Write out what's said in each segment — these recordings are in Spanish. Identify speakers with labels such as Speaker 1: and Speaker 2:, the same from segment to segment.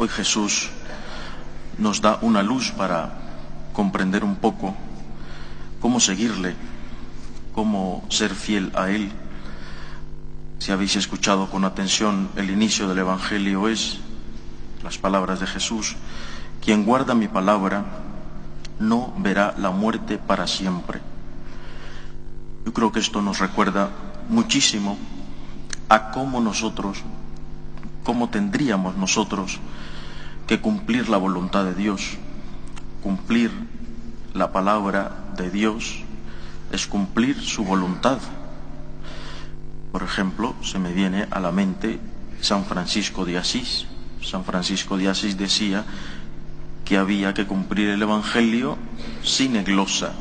Speaker 1: Hoy Jesús nos da una luz para comprender un poco cómo seguirle, cómo ser fiel a Él. Si habéis escuchado con atención el inicio del Evangelio, es las palabras de Jesús: quien guarda mi palabra no verá la muerte para siempre. Yo creo que esto nos recuerda muchísimo a cómo tendríamos nosotros que cumplir la voluntad de Dios. Cumplir la palabra de Dios es cumplir su voluntad. Por ejemplo, se me viene a la mente San Francisco de Asís. San Francisco de Asís decía que había que cumplir el Evangelio sin glosa,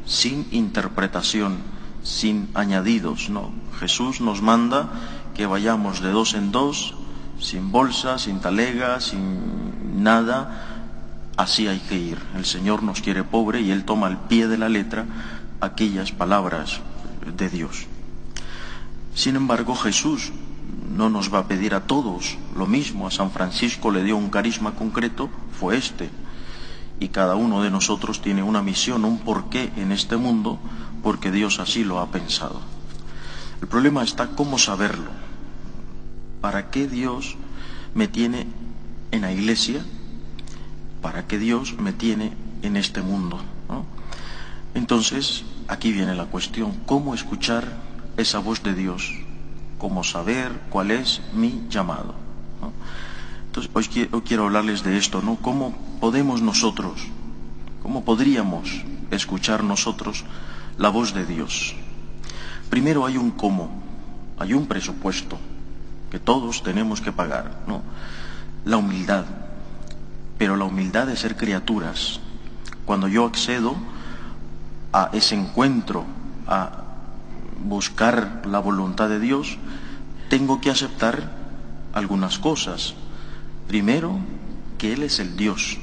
Speaker 1: sin interpretación, sin añadidos, ¿no? Jesús nos manda que vayamos de dos en dos, sin bolsa, sin talega, sin nada. Así hay que ir. El Señor nos quiere pobre y Él toma al pie de la letra aquellas palabras de Dios. Sin embargo, Jesús no nos va a pedir a todos lo mismo. A San Francisco le dio un carisma concreto, fue este. Y cada uno de nosotros tiene una misión, un porqué en este mundo, porque Dios así lo ha pensado. El problema está cómo saberlo. ¿Para qué Dios me tiene en la iglesia? ¿Para qué Dios me tiene en este mundo? ¿No? Entonces, aquí viene la cuestión: ¿cómo escuchar esa voz de Dios? ¿Cómo saber cuál es mi llamado? ¿No? Entonces, hoy quiero hablarles de esto, ¿no? ¿Cómo podemos nosotros, cómo podríamos escuchar nosotros la voz de Dios? Primero hay un cómo, hay un presupuesto que todos tenemos que pagar, ¿no? La humildad, pero la humildad de ser criaturas. Cuando yo accedo a ese encuentro, a buscar la voluntad de Dios, tengo que aceptar algunas cosas. Primero, que Él es el Dios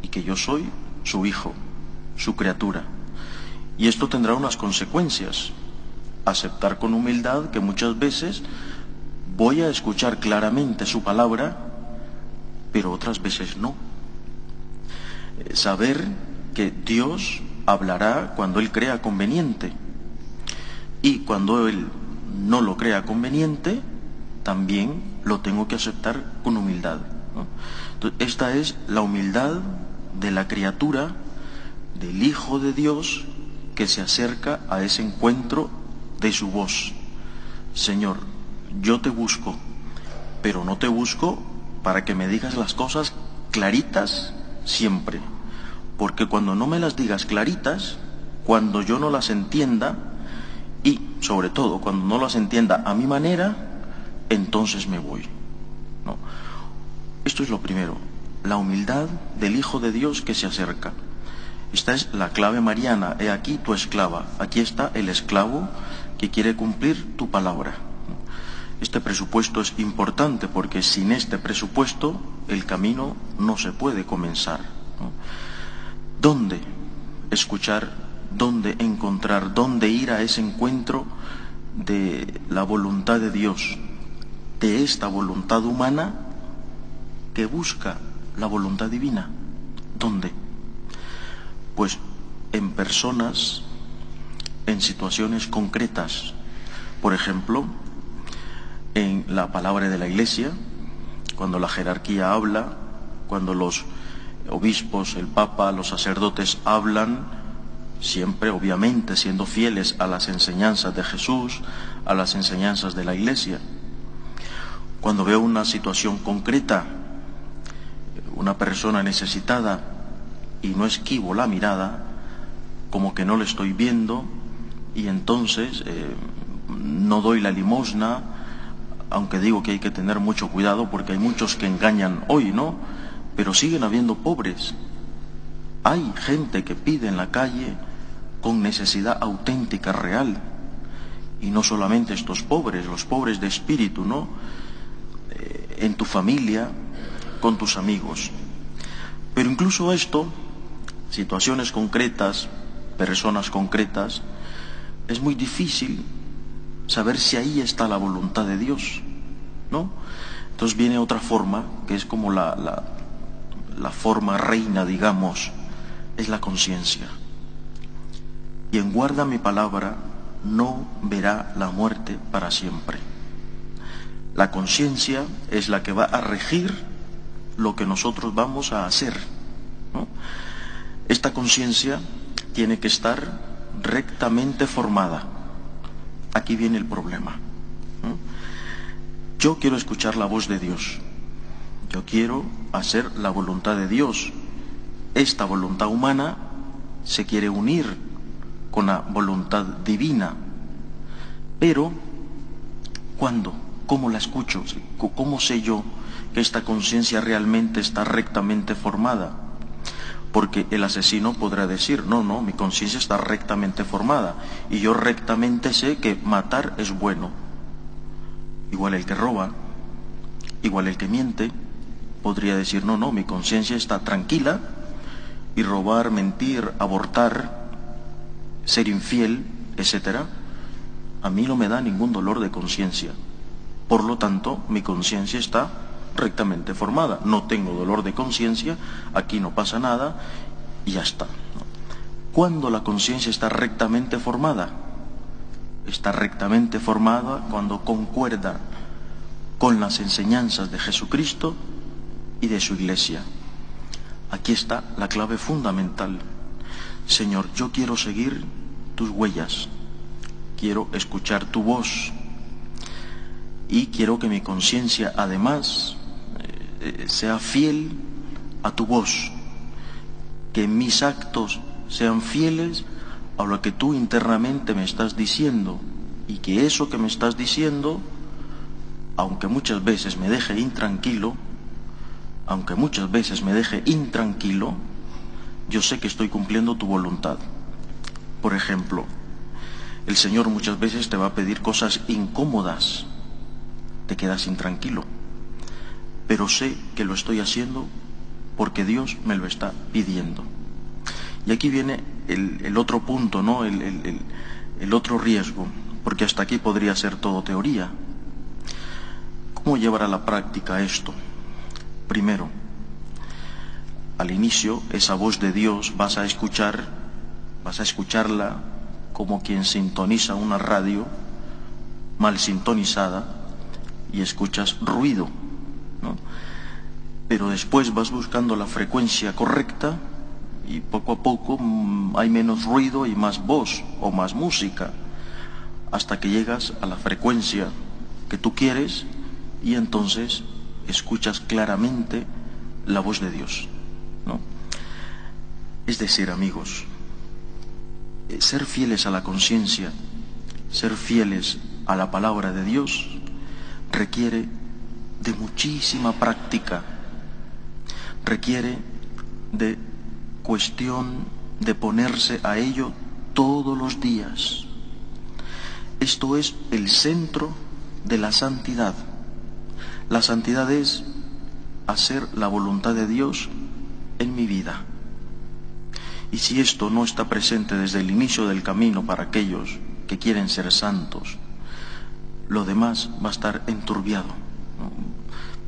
Speaker 1: y que yo soy su hijo, su criatura. Y esto tendrá unas consecuencias. Aceptar con humildad que muchas veces voy a escuchar claramente su palabra, pero otras veces no. Saber que Dios hablará cuando Él crea conveniente, y cuando Él no lo crea conveniente, también lo tengo que aceptar con humildad, ¿no? Entonces, esta es la humildad de la criatura, del Hijo de Dios, que se acerca a ese encuentro de su voz. Señor, yo te busco, pero no te busco para que me digas las cosas claritas siempre, porque cuando no me las digas claritas, cuando yo no las entienda, y sobre todo cuando no las entienda a mi manera, entonces me voy, ¿no? Esto es lo primero, la humildad del Hijo de Dios que se acerca. Esta es la clave mariana: he aquí tu esclava. Aquí está el esclavo que quiere cumplir tu palabra. Este presupuesto es importante, porque sin este presupuesto el camino no se puede comenzar, ¿no? ¿Dónde escuchar? ¿Dónde encontrar? ¿Dónde ir a ese encuentro de la voluntad de Dios? De esta voluntad humana que busca la voluntad divina. ¿Dónde? Pues en personas, en situaciones concretas. Por ejemplo, en la palabra de la Iglesia, cuando la jerarquía habla, cuando los obispos, el Papa, los sacerdotes hablan, siempre obviamente siendo fieles a las enseñanzas de Jesús, a las enseñanzas de la Iglesia. Cuando veo una situación concreta, una persona necesitada, y no esquivo la mirada, como que no le estoy viendo, y entonces no doy la limosna, aunque digo que hay que tener mucho cuidado porque hay muchos que engañan hoy, ¿no? Pero siguen habiendo pobres. Hay gente que pide en la calle con necesidad auténtica, real. Y no solamente estos pobres, los pobres de espíritu, ¿no? En tu familia, con tus amigos. Pero incluso esto, situaciones concretas, personas concretas, es muy difícil saber si ahí está la voluntad de Dios, ¿no? Entonces viene otra forma, que es como la forma reina, digamos, es la conciencia. Quien guarda mi palabra no verá la muerte para siempre. La conciencia es la que va a regir lo que nosotros vamos a hacer, ¿no? Esta conciencia tiene que estar rectamente formada. Aquí viene el problema, ¿no? Yo quiero escuchar la voz de Dios. Yo quiero hacer la voluntad de Dios. Esta voluntad humana se quiere unir con la voluntad divina. Pero, ¿cuándo? ¿Cómo la escucho? ¿Cómo sé yo que esta conciencia realmente está rectamente formada? Porque el asesino podrá decir, no, mi conciencia está rectamente formada y yo rectamente sé que matar es bueno. Igual el que roba, igual el que miente, podría decir, no, mi conciencia está tranquila y robar, mentir, abortar, ser infiel, etcétera, a mí no me da ningún dolor de conciencia. Por lo tanto, mi conciencia está rectamente formada. No tengo dolor de conciencia, aquí no pasa nada y ya está. ¿Cuándo la conciencia está rectamente formada? Está rectamente formada cuando concuerda con las enseñanzas de Jesucristo y de su Iglesia. Aquí está la clave fundamental. Señor, yo quiero seguir tus huellas, quiero escuchar tu voz y quiero que mi conciencia además sea fiel a tu voz, que mis actos sean fieles a lo que tú internamente me estás diciendo y que eso que me estás diciendo, aunque muchas veces me deje intranquilo, yo sé que estoy cumpliendo tu voluntad. Por ejemplo, el Señor muchas veces te va a pedir cosas incómodas, te quedas intranquilo, pero sé que lo estoy haciendo porque Dios me lo está pidiendo. Y aquí viene el otro punto, ¿no? El otro riesgo, porque hasta aquí podría ser todo teoría. ¿Cómo llevar a la práctica esto? Primero, al inicio, esa voz de Dios vas a escucharla como quien sintoniza una radio mal sintonizada y escuchas ruido, ¿no? Pero después vas buscando la frecuencia correcta y poco a poco hay menos ruido y más voz o más música, hasta que llegas a la frecuencia que tú quieres y entonces escuchas claramente la voz de Dios, ¿no? Es decir, amigos, ser fieles a la conciencia, ser fieles a la palabra de Dios, requiere de muchísima práctica, requiere de cuestión de ponerse a ello todos los días. Esto es el centro de la santidad. La santidad es hacer la voluntad de Dios en mi vida. Y si esto no está presente desde el inicio del camino para aquellos que quieren ser santos, lo demás va a estar enturbiado, ¿no?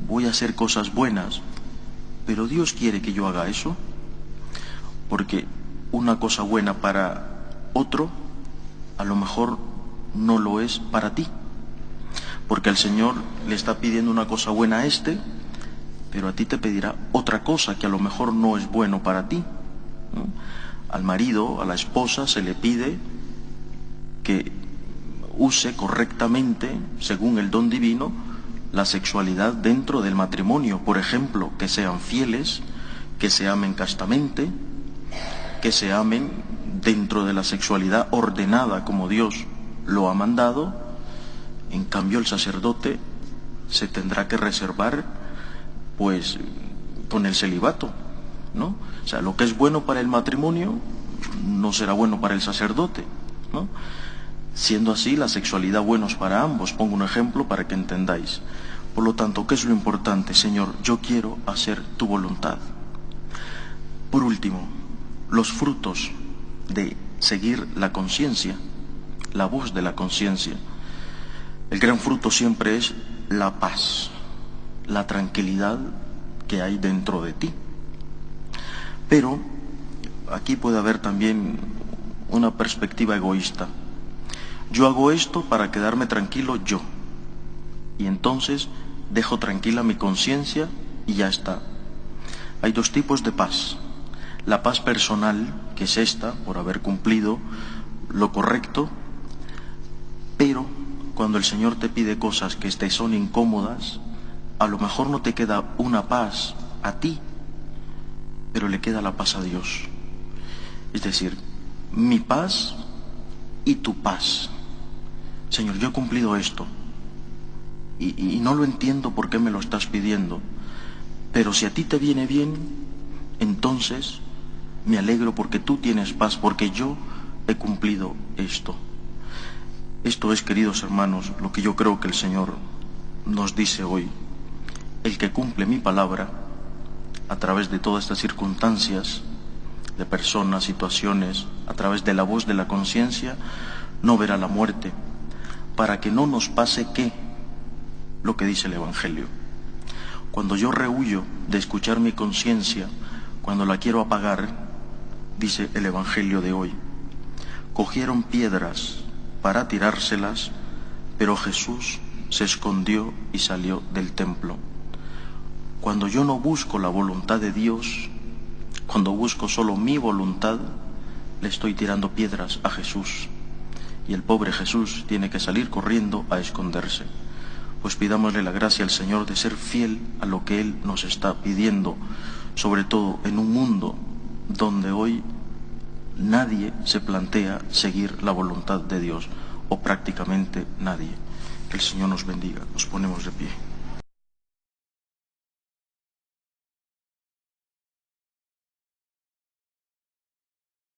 Speaker 1: Voy a hacer cosas buenas, pero Dios quiere que yo haga eso, porque una cosa buena para otro a lo mejor no lo es para ti, porque el Señor le está pidiendo una cosa buena a este, pero a ti te pedirá otra cosa que a lo mejor no es bueno para ti, ¿no? Al marido, a la esposa se le pide que use correctamente, según el don divino, la sexualidad dentro del matrimonio. Por ejemplo, que sean fieles, que se amen castamente, que se amen dentro de la sexualidad ordenada como Dios lo ha mandado. En cambio, el sacerdote se tendrá que reservar, pues, con el celibato, ¿no? O sea, lo que es bueno para el matrimonio no será bueno para el sacerdote, ¿no? Siendo así, la sexualidad buena es para ambos. Pongo un ejemplo para que entendáis. Por lo tanto, ¿qué es lo importante? Señor, yo quiero hacer tu voluntad. Por último, los frutos de seguir la conciencia, la voz de la conciencia. El gran fruto siempre es la paz. la tranquilidad que hay dentro de ti. Pero aquí puede haber también una perspectiva egoísta. Yo hago esto para quedarme tranquilo yo, y entonces dejo tranquila mi conciencia y ya está. Hay dos tipos de paz. La paz personal, que es esta, por haber cumplido lo correcto, pero cuando el Señor te pide cosas que te son incómodas, a lo mejor no te queda una paz a ti, pero le queda la paz a Dios. Es decir, mi paz y tu paz. Señor, yo he cumplido esto y no lo entiendo por qué me lo estás pidiendo, pero si a ti te viene bien, entonces me alegro porque tú tienes paz, porque yo he cumplido esto. Esto es, queridos hermanos, lo que yo creo que el Señor nos dice hoy. El que cumple mi palabra a través de todas estas circunstancias, de personas, situaciones, a través de la voz de la conciencia, no verá la muerte, para que no nos pase ¿qué? Lo que dice el Evangelio. Cuando yo rehuyo de escuchar mi conciencia, cuando la quiero apagar, dice el Evangelio de hoy, cogieron piedras para tirárselas, pero Jesús se escondió y salió del templo. Cuando yo no busco la voluntad de Dios, cuando busco solo mi voluntad, le estoy tirando piedras a Jesús. Y el pobre Jesús tiene que salir corriendo a esconderse. Pues pidámosle la gracia al Señor de ser fiel a lo que Él nos está pidiendo, sobre todo en un mundo donde hoy nadie se plantea seguir la voluntad de Dios, o prácticamente nadie. Que el Señor nos bendiga. Nos ponemos de pie.